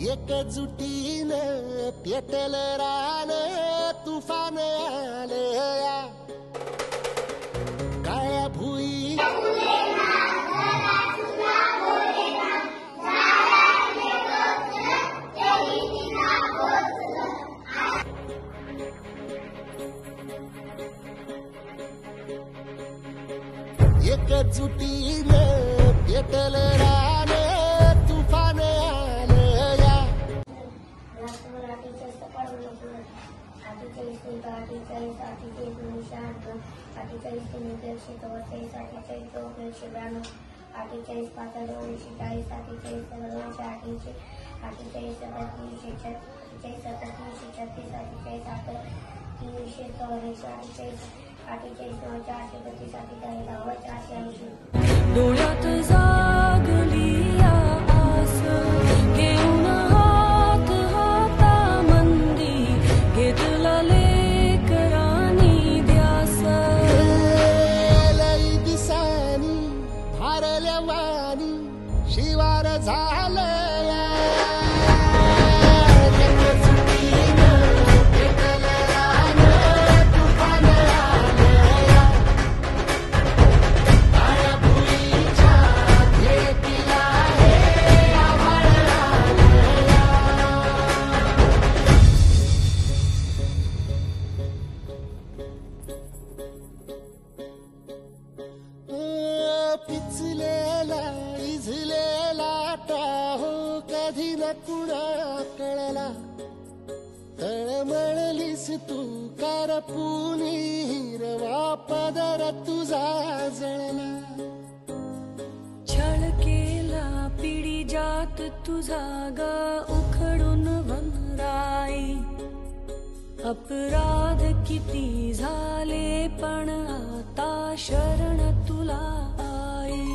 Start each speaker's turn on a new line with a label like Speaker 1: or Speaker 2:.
Speaker 1: एकजुटीनं पेटल रान तुफान आलया काळ्या भुई एकजुटीनं पेटल रान तुफान आलया
Speaker 2: डोळ्यात जागली आस घेऊन हात हातामंदी घेतला लेकरांनी ध्यास
Speaker 1: लई दिसानी भारल्या वाणी शिवार झालया पिचलेला इझलेला टाहो कधी न कुणा कळला तळमळलीस तू करपुनी हिरवा पदर तुझा जळला
Speaker 2: छळ केला पिढी जात तुझा ग उखडून वनराई अपराध किती झाले पण आता शरण तुला आई